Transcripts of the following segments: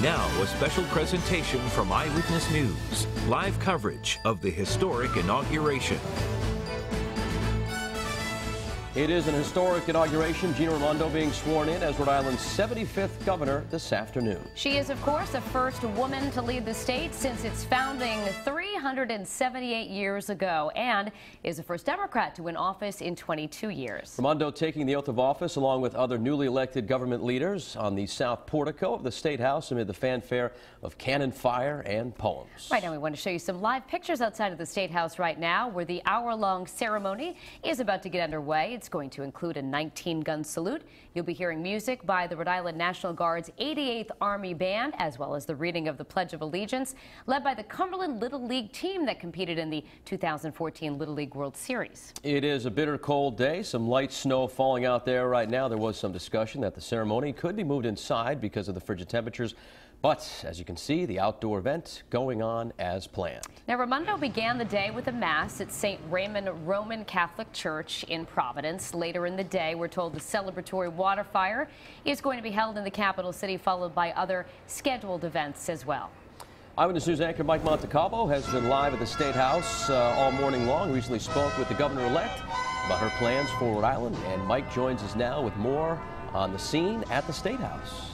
Now, a special presentation from Eyewitness News. Live coverage of the historic inauguration. It is an historic inauguration. Gina Raimondo being sworn in as Rhode Island's 75th governor this afternoon. She is, of course, the first woman to lead the state since its founding 378 years ago, and is the first Democrat to win office in 22 years. Raimondo taking the oath of office along with other newly elected government leaders on the south portico of the State House amid the fanfare of cannon fire and poems. Right now, we want to show you some live pictures outside of the State House right now, where the hour-long ceremony is about to get underway. It's going to include a 19-gun salute. You'll be hearing music by the Rhode Island National Guard's 88th Army Band, as well as the reading of the Pledge of Allegiance, led by the Cumberland Little League team that competed in the 2014 Little League World Series. It is a bitter cold day. Some light snow falling out there right now. There was some discussion that the ceremony could be moved inside because of the frigid temperatures. But, as you can see, the outdoor event going on as planned. Now, Raimondo began the day with a mass at St. Raymond Roman Catholic Church in Providence. Later in the day, we're told the celebratory water fire is going to be held in the capital city, followed by other scheduled events as well. Eyewitness News anchor Mike Montecalvo has been live at the State House all morning long. He recently spoke with the governor-elect about her plans for Rhode Island. And Mike joins us now with more on the scene at the State House.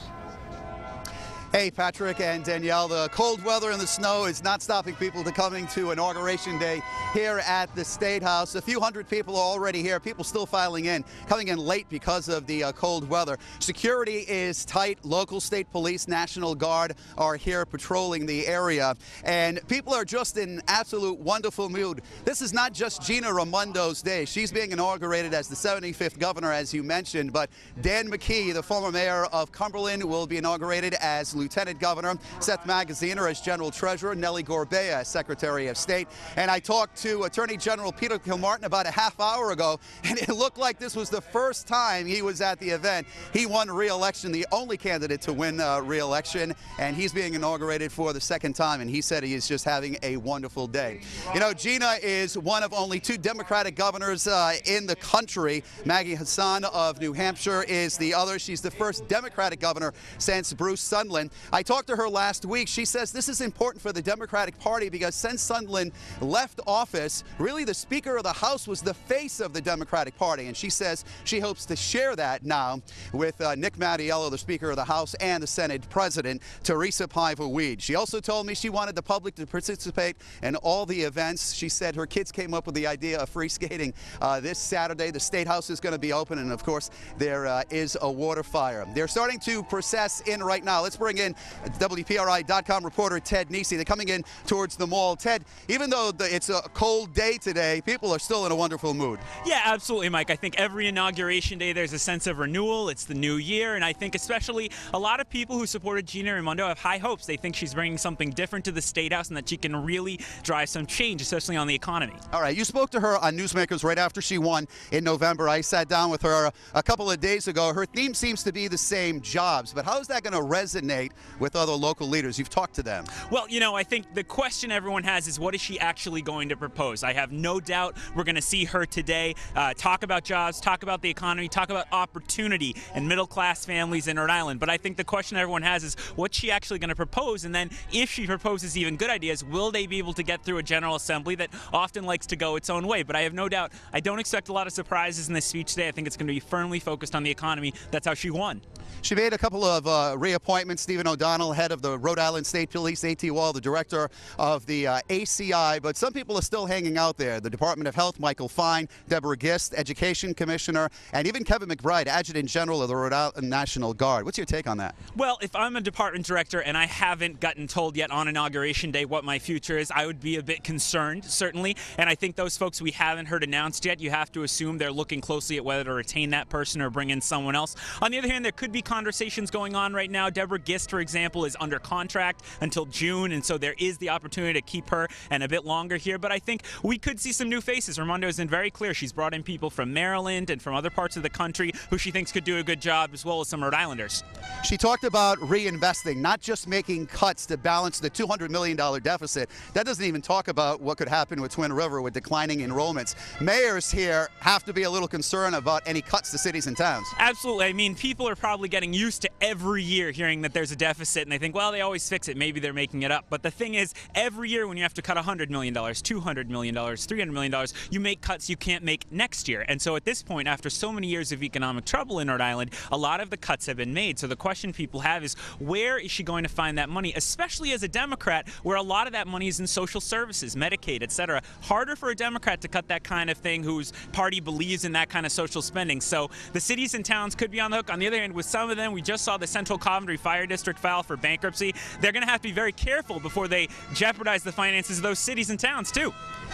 Hey, Patrick and Danielle, the cold weather and the snow is not stopping people to coming to Inauguration Day here at the State House. A few hundred people are already here. People still filing in, coming in late because of the cold weather. Security is tight. Local state police, National Guard are here patrolling the area. And people are just in absolute wonderful mood. This is not just Gina Raimondo's day. She's being inaugurated as the 75th governor, as you mentioned. But Dan McKee, the former mayor of Cumberland, will be inaugurated as Lieutenant Governor, Seth Magaziner as General Treasurer, Nellie Gorbea as Secretary of State. And I talked to Attorney General Peter Kilmartin about a half hour ago, and it looked like this was the first time he was at the event. He won re-election, the only candidate to win re-election, and he's being inaugurated for the second time, and he said he is just having a wonderful day. You know, Gina is one of only two Democratic governors in the country. Maggie Hassan of New Hampshire is the other. She's the first Democratic governor since Bruce Sunderland. I talked to her last week. She says this is important for the Democratic Party because since Sunderland left office, really the Speaker of the House was the face of the Democratic Party. And she says she hopes to share that now with Nick Mattiello, the Speaker of the House, and the Senate President, Teresa Paiva-Weed. She also told me she wanted the public to participate in all the events. She said her kids came up with the idea of free skating this Saturday. The State House is going to be open, and of course, there is a water fire. They're starting to process in right now. Let's bring in WPRI.com reporter Ted Nisi. They're coming in towards the mall. Ted, even though it's a cold day today, people are still in a wonderful mood. Yeah, absolutely, Mike. I think every inauguration day there's a sense of renewal. It's the new year, and I think especially a lot of people who supported Gina Raimondo have high hopes. They think she's bringing something different to the State House and that she can really drive some change, especially on the economy. All right, you spoke to her on Newsmakers right after she won in November. I sat down with her a couple of days ago. Her theme seems to be the same, jobs, but how is that going to resonate with other local leaders? You've talked to them. Well, you know, I think the question everyone has is what is she actually going to propose? I have no doubt we're going to see her today talk about jobs, talk about the economy, talk about opportunity in middle-class families in Rhode Island. But I think the question everyone has is what's she actually going to propose? And then if she proposes even good ideas, will they be able to get through a General Assembly that often likes to go its own way? But I have no doubt, I don't expect a lot of surprises in this speech today. I think it's going to be firmly focused on the economy. That's how she won. She made a couple of reappointments. Stephen O'Donnell, head of the Rhode Island State Police, A.T. Wall, the director of the ACI, but some people are still hanging out there. The Department of Health, Michael Fine, Deborah Gist, Education Commissioner, and even Kevin McBride, Adjutant General of the Rhode Island National Guard. What's your take on that? Well, if I'm a department director and I haven't gotten told yet on Inauguration Day what my future is, I would be a bit concerned, certainly. And I think those folks we haven't heard announced yet, you have to assume they're looking closely at whether to retain that person or bring in someone else. On the other hand, there could be conversations going on right now. Deborah Gist, for example, is under contract until June, and so there is the opportunity to keep her and a bit longer here. But I think we could see some new faces. Raimondo has been very clear. She's brought in people from Maryland and from other parts of the country who she thinks could do a good job, as well as some Rhode Islanders. She talked about reinvesting, not just making cuts to balance the $200 million deficit. That doesn't even talk about what could happen with Twin River with declining enrollments. Mayors here have to be a little concerned about any cuts to cities and towns. Absolutely. I mean, people are probably probably getting used to every year hearing that there's a deficit, and they think, well, they always fix it. Maybe they're making it up. But the thing is, every year when you have to cut $100 million, $200 million, $300 million, you make cuts you can't make next year. And so at this point, after so many years of economic trouble in Rhode Island, a lot of the cuts have been made. So the question people have is, where is she going to find that money, especially as a Democrat, where a lot of that money is in social services, Medicaid, etc. Harder for a Democrat to cut that kind of thing whose party believes in that kind of social spending. So the cities and towns could be on the hook. On the other hand, with some of them, we just saw the Central Coventry Fire District file for bankruptcy. They're going to have to be very careful before they jeopardize the finances of those cities and towns, too.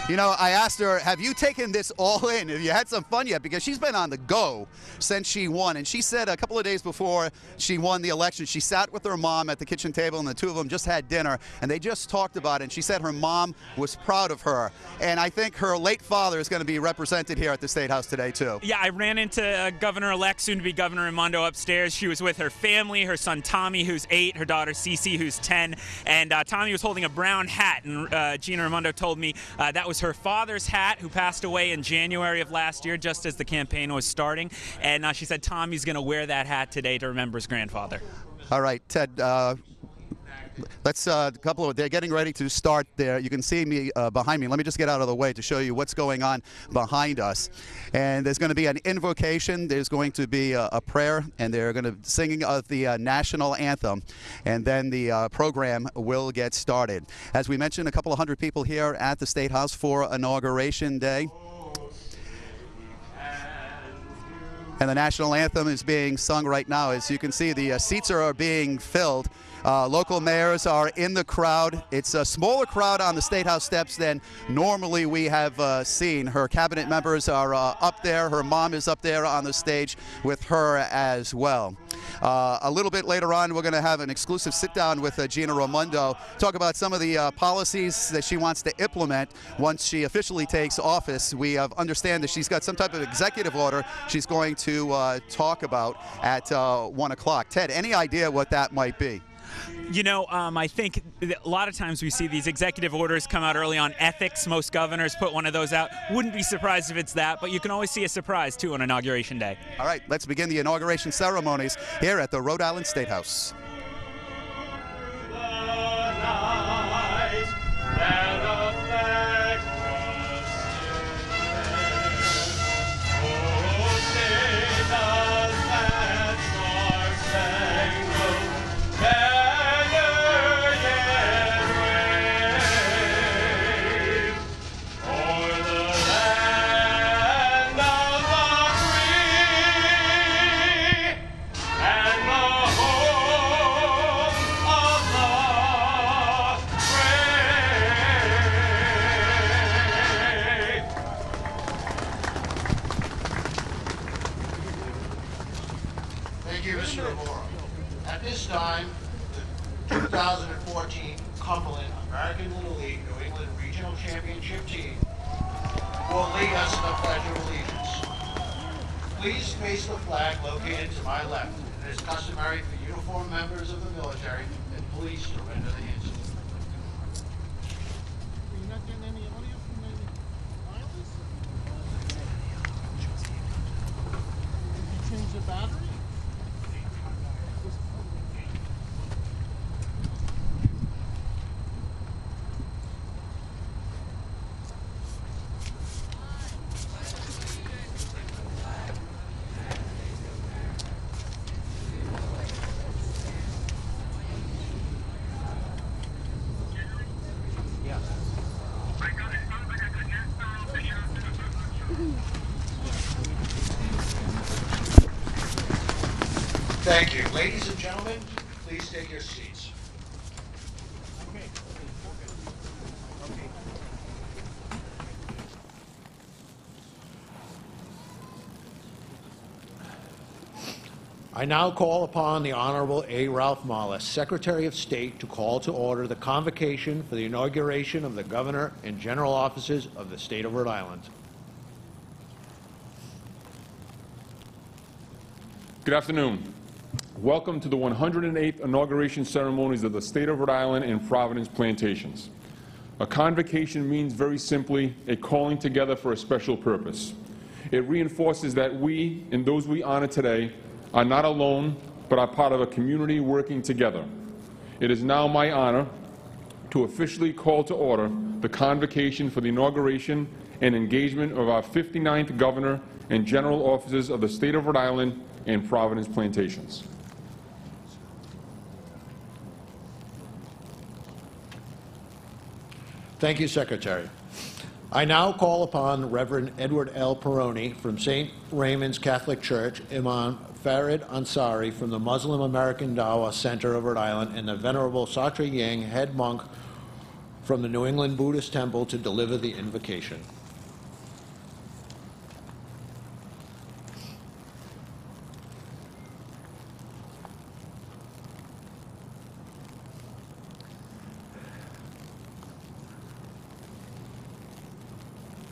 You know, I asked her, have you taken this all in? Have you had some fun yet? Because she's been on the go since she won. And she said a couple of days before she won the election, she sat with her mom at the kitchen table, and the two of them just had dinner, and they just talked about it. And she said her mom was proud of her. And I think her late father is going to be represented here at the State House today, too. Yeah, I ran into Governor-elect, soon-to-be Governor Raimondo upstairs. She was with her family, her son Tommy, who's 8, her daughter Cece, who's 10. And Tommy was holding a brown hat, and Gina Raimondo told me that was her father's hat, who passed away in January of last year, just as the campaign was starting. And she said Tommy's going to wear that hat today to remember his grandfather. All right, Ted, let's they're getting ready to start there. You can see me behind me. Let me just get out of the way to show you what's going on behind us. And there's going to be an invocation. There's going to be a prayer, and they're going to singing of the National Anthem. And then the program will get started. As we mentioned, a couple of hundred people here at the State House for Inauguration Day. And the National Anthem is being sung right now. As you can see, the seats are being filled. Local mayors are in the crowd. It's a smaller crowd on the State House steps than normally we have seen. Her cabinet members are up there. Her mom is up there on the stage with her as well. A little bit later on, we're going to have an exclusive sit-down with Gina Raimondo, talk about some of the policies that she wants to implement once she officially takes office. We understand that she's got some type of executive order she's going to talk about at 1 o'clock. Ted, any idea what that might be? You know, I think a lot of times we see these executive orders come out early on ethics. Most governors put one of those out. Wouldn't be surprised if it's that, but you can always see a surprise, too, on Inauguration Day. All right, let's begin the inauguration ceremonies here at the Rhode Island State House. At this time, the 2014 Cumberland American Little League New England Regional Championship team will lead us in the Pledge of Allegiance. Please face the flag located to my left. It is customary for uniformed members of the military and police to render the answer. You're not getting any audio from the wireless? Did you change the battery? Thank you. Ladies and gentlemen, please take your seats. I now call upon the Honorable A. Ralph Malus, Secretary of State, to call to order the convocation for the inauguration of the Governor and General Officers of the State of Rhode Island. Good afternoon. Welcome to the 108th inauguration ceremonies of the State of Rhode Island and Providence Plantations. A convocation means very simply a calling together for a special purpose. It reinforces that we and those we honor today are not alone, but but are part of a community working together. It is now my honor to officially call to order the convocation for the inauguration and engagement of our 59th Governor and General Officers of the State of Rhode Island and Providence Plantations. Thank you, Secretary. I now call upon Reverend Edward L. Peroni from St. Raymond's Catholic Church, Imam Farid Ansari from the Muslim American Dawah Center of Rhode Island, and the Venerable Satra Yang, head monk from the New England Buddhist Temple, to deliver the invocation.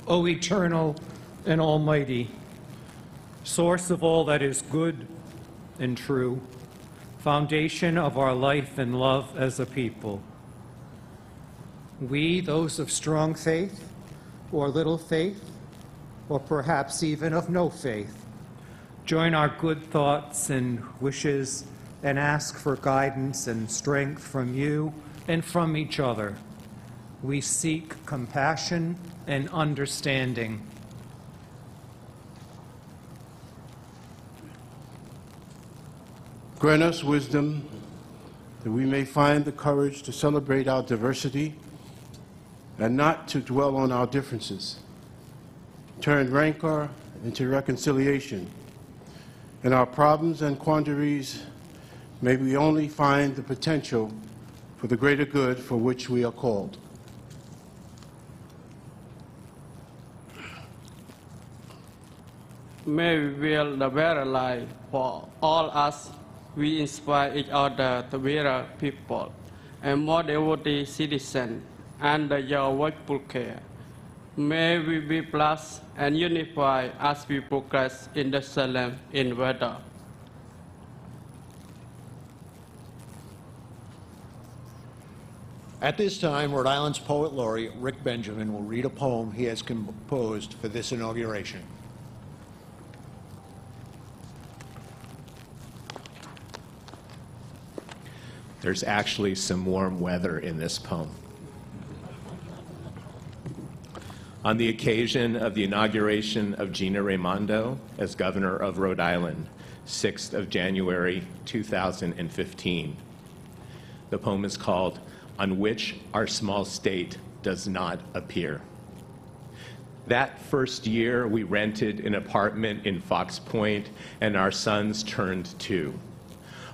O eternal and almighty, source of all that is good and true, foundation of our life and love as a people, we, those of strong faith or little faith, or perhaps even of no faith, join our good thoughts and wishes and ask for guidance and strength from you and from each other. We seek compassion and understanding. Grant us wisdom that we may find the courage to celebrate our diversity and not to dwell on our differences. Turn rancor into reconciliation. In our problems and quandaries, may we only find the potential for the greater good for which we are called. May we build a better life for all us. We inspire each other to be a people and more devoted citizens under your watchful care. May we be blessed and unified as we progress in the Salem in weather. At this time, Rhode Island's Poet Laureate Rick Benjamin will read a poem he has composed for this inauguration. There's actually some warm weather in this poem. On the occasion of the inauguration of Gina Raimondo as Governor of Rhode Island, 6th of January, 2015. The poem is called "On Which Our Small State Does Not Appear." That first year, we rented an apartment in Fox Point, and our sons turned 2.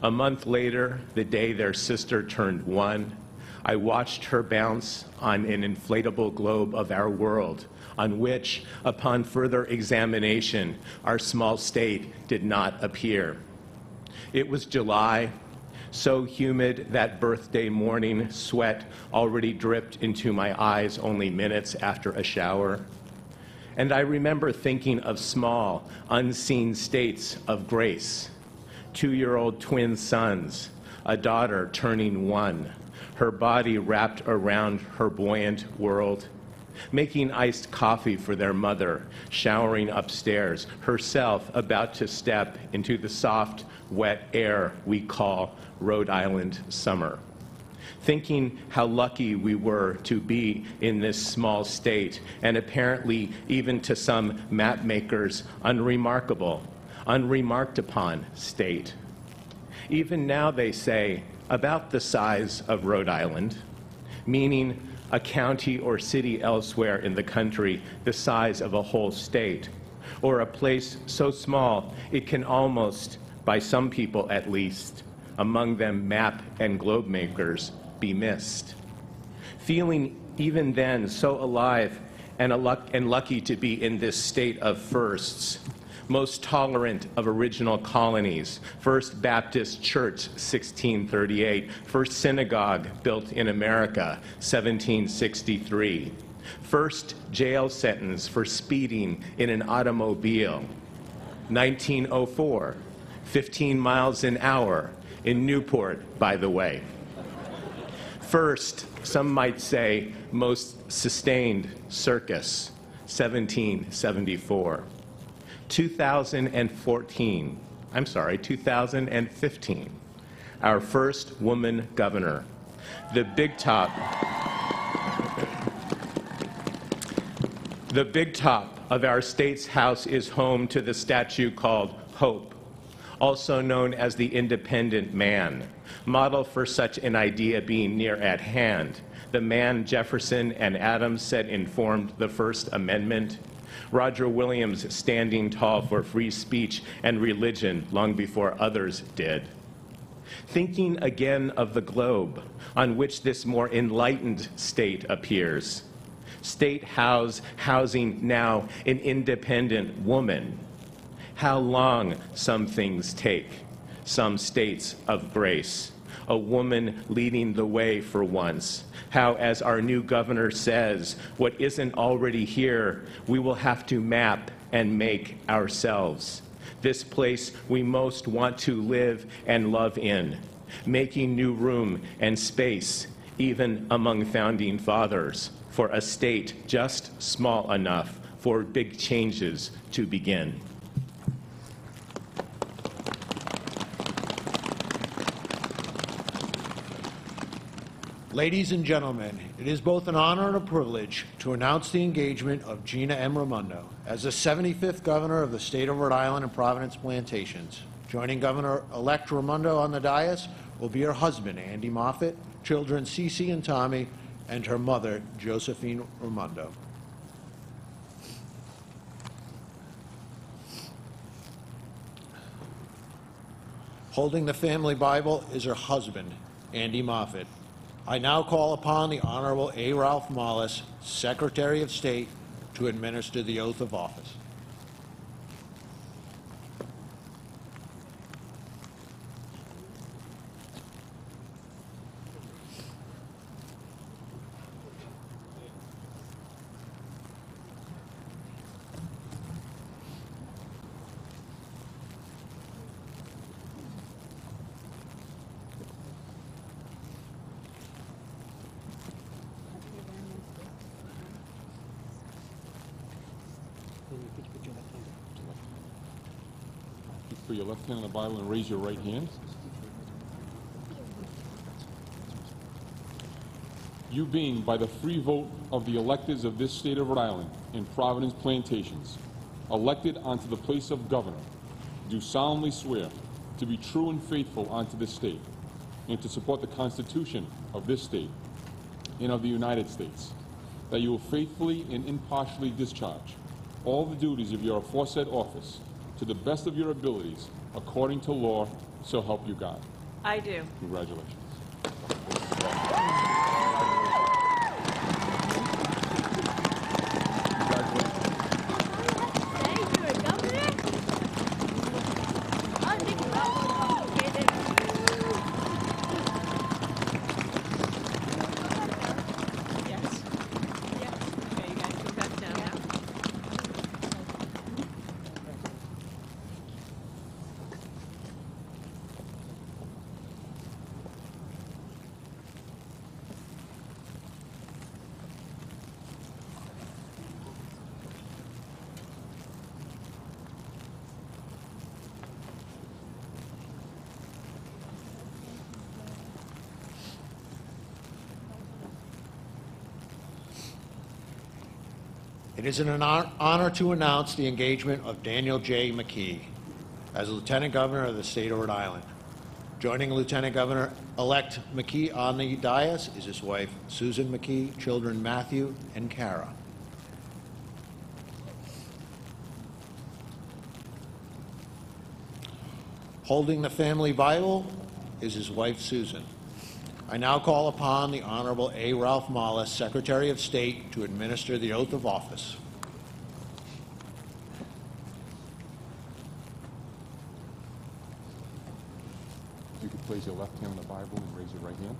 A month later, the day their sister turned 1, I watched her bounce on an inflatable globe of our world, on which, upon further examination, our small state did not appear. It was July, so humid that birthday morning sweat already dripped into my eyes only minutes after a shower. And I remember thinking of small, unseen states of grace. 2-year-old twin sons, a daughter turning 1, her body wrapped around her buoyant world, making iced coffee for their mother, showering upstairs, herself about to step into the soft, wet air we call Rhode Island summer. Thinking how lucky we were to be in this small state, and apparently even to some map makers, unremarkable, unremarked upon state. Even now they say, about the size of Rhode Island, meaning a county or city elsewhere in the country the size of a whole state, or a place so small it can almost, by some people at least, among them map and globe makers, be missed. Feeling even then so alive and lucky to be in this state of firsts, most tolerant of original colonies, First Baptist Church, 1638, First Synagogue built in America, 1763, first jail sentence for speeding in an automobile, 1904, 15 miles an hour in Newport, by the way. First, some might say, most sustained circus, 1774. 2014, 2015, our first woman governor. The big top of our state's house is home to the statue called Hope, also known as the independent man, model for such an idea being near at hand. The man Jefferson and Adams said informed the First Amendment. Roger Williams standing tall for free speech and religion long before others did. Thinking again of the globe on which this more enlightened state appears. State housing now an independent woman. How long some things take, some states of grace. A woman leading the way for once. How, as our new governor says, what isn't already here, we will have to map and make ourselves. This place we most want to live and love in, making new room and space, even among founding fathers, for a state just small enough for big changes to begin. Ladies and gentlemen, it is both an honor and a privilege to announce the engagement of Gina M. Raimondo as the 75th governor of the state of Rhode Island and Providence Plantations. Joining Governor-elect Raimondo on the dais will be her husband, Andy Moffett, children Cece and Tommy, and her mother, Josephine Raimondo. Holding the family Bible is her husband, Andy Moffett. I now call upon the Honorable A. Ralph Mollis, Secretary of State, to administer the oath of office. Put your left hand on the Bible and raise your right hand. You being, by the free vote of the electors of this state of Rhode Island and Providence Plantations, elected onto the place of governor, do solemnly swear to be true and faithful unto this state, and to support the Constitution of this state and of the United States, that you will faithfully and impartially discharge all the duties of your aforesaid office to the best of your abilities, according to law, so help you God. I do. Congratulations. It is an honor to announce the engagement of Daniel J. McKee as Lieutenant Governor of the state of Rhode Island. Joining Lieutenant Governor-elect McKee on the dais is his wife, Susan McKee, children Matthew and Kara. Holding the family Bible is his wife, Susan. I now call upon the Honorable A. Ralph Mollis, Secretary of State, to administer the oath of office. You can place your left hand on the Bible and raise your right hand.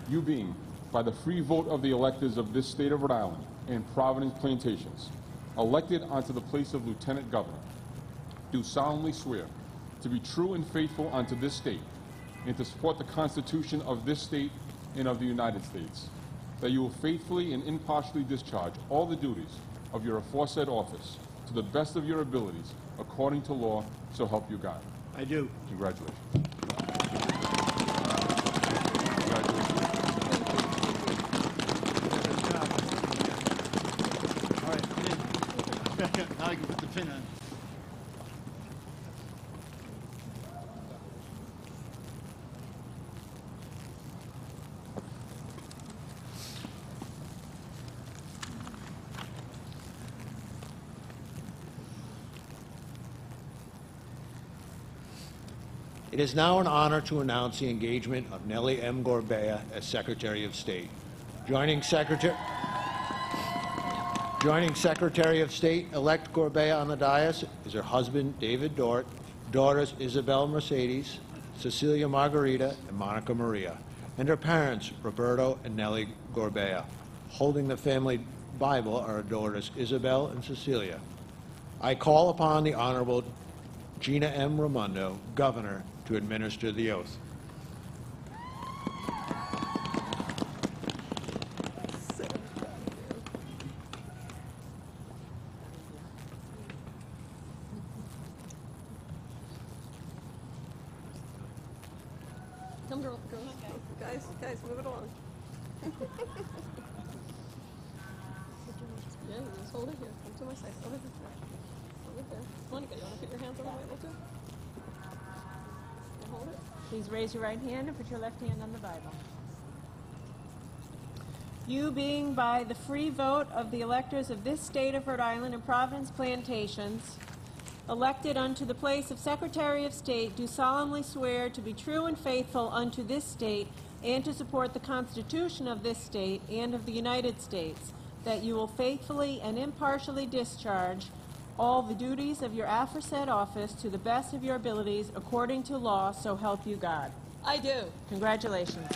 You being, by the free vote of the electors of this state of Rhode Island and Providence Plantations, elected onto the place of Lieutenant Governor, do solemnly swear to be true and faithful unto this state, and to support the Constitution of this state and of the United States, that you will faithfully and impartially discharge all the duties of your aforesaid office to to the best of your abilities, according to law, so help you God. I do. Congratulations. All right, pin. Now I can put the pin on. It is now an honor to announce the engagement of Nellie M. Gorbea as Secretary of State. Joining Secretary of State-elect Gorbea on the dais is her husband, David Dort, daughters Isabel Mercedes, Cecilia Margarita, and Monica Maria, and her parents, Roberto and Nellie Gorbea. Holding the family Bible are her daughters, Isabel and Cecilia. I call upon the Honorable Gina M. Raimondo, Governor, to administer the oath. Come, girl. Guys, move it along. Yeah, just hold it here. Come to my side. Hold it here. Hold it there. Monica, you want to put your hands on the Bible too? Hold it. Please raise your right hand and put your left hand on the Bible. You being by the free vote of the electors of this state of Rhode Island and Providence Plantations, elected unto the place of Secretary of State, do solemnly swear to be true and faithful unto this state and to support the Constitution of this state and of the United States, that you will faithfully and impartially discharge all the duties of your aforesaid office to the best of your abilities according to law, so help you God. I do. Congratulations.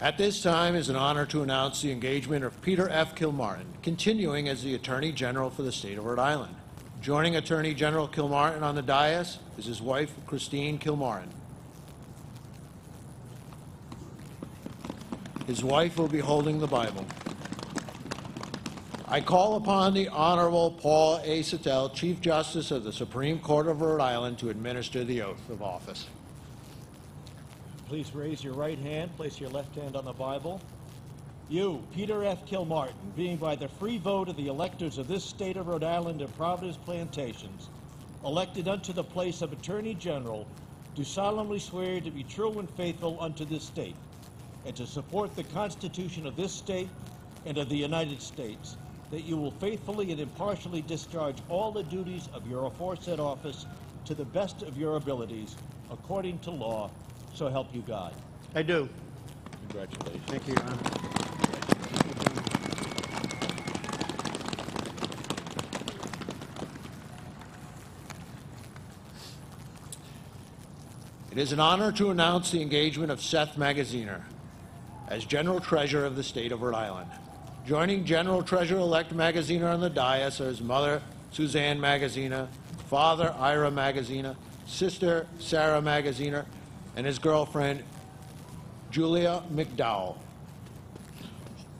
At this time, it is an honor to announce the engagement of Peter F. Kilmartin, continuing as the Attorney General for the state of Rhode Island. Joining Attorney General Kilmartin on the dais is his wife, Christine Kilmartin. His wife will be holding the Bible. I call upon the Honorable Paul A. Sattel, Chief Justice of the Supreme Court of Rhode Island, to administer the oath of office. Please raise your right hand, place your left hand on the Bible. You, Peter F. Kilmartin, being by the free vote of the electors of this state of Rhode Island and Providence Plantations, elected unto the place of Attorney General, do solemnly swear to be true and faithful unto this state, and to support the Constitution of this state and of the United States, that you will faithfully and impartially discharge all the duties of your aforesaid office to the best of your abilities, according to law, so help you God. I do. Congratulations. Thank you, Your Honor. It is an honor to announce the engagement of Seth Magaziner as General Treasurer of the state of Rhode Island. Joining General Treasurer-elect Magaziner on the dais are his mother, Suzanne Magaziner, father, Ira Magaziner, sister, Sarah Magaziner, and his girlfriend, Julia McDowell.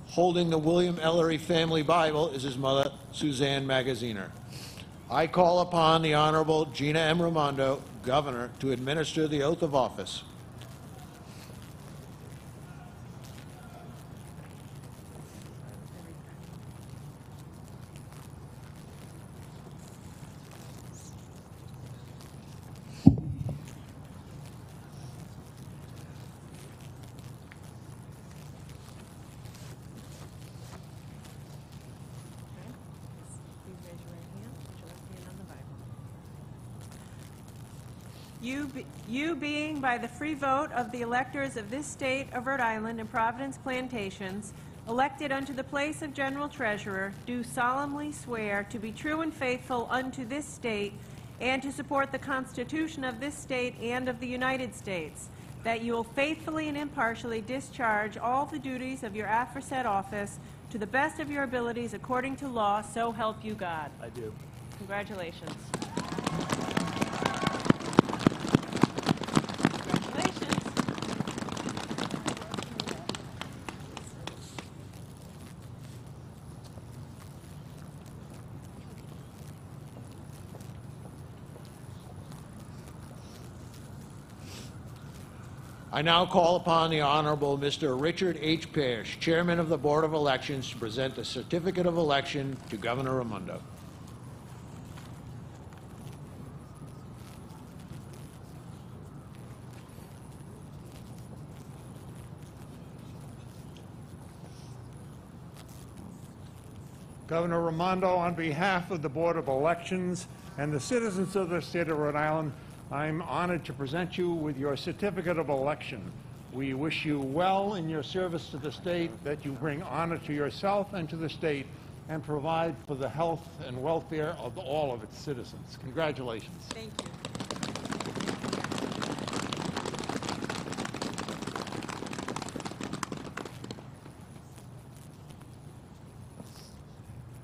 Holding the William Ellery family Bible is his mother, Suzanne Magaziner. I call upon the Honorable Gina M. Raimondo, Governor, to administer the oath of office. You being by the free vote of the electors of this state of Rhode Island and Providence Plantations, elected unto the place of General Treasurer, do solemnly swear to be true and faithful unto this state and to support the Constitution of this state and of the United States, that you will faithfully and impartially discharge all the duties of your aforesaid office to the best of your abilities according to law, so help you God. I do. Congratulations. I now call upon the Honorable Mr. Richard H. Parrish, Chairman of the Board of Elections, to present the certificate of election to Governor Raimondo. Governor Raimondo, on behalf of the Board of Elections and the citizens of the state of Rhode Island, I'm honored to present you with your certificate of election. We wish you well in your service to the state, that you bring honor to yourself and to the state, and provide for the health and welfare of all of its citizens. Congratulations. Thank you.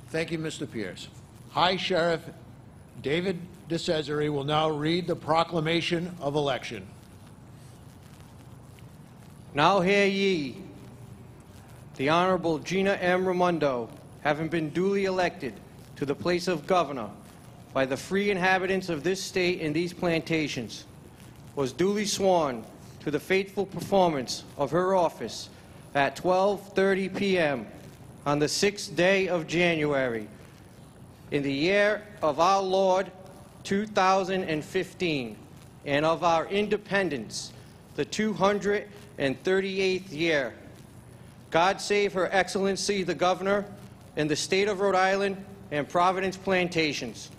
Thank you, Mr. Pierce. High Sheriff David DeCesare will now read the Proclamation of Election. Now hear ye, the Honorable Gina M. Raimondo, having been duly elected to the place of governor by the free inhabitants of this state and these plantations, was duly sworn to the faithful performance of her office at 12:30 p.m. on the 6th day of January, in the year of our Lord 2015, and of our independence, the 238th year. God save Her Excellency the Governor and the state of Rhode Island and Providence Plantations.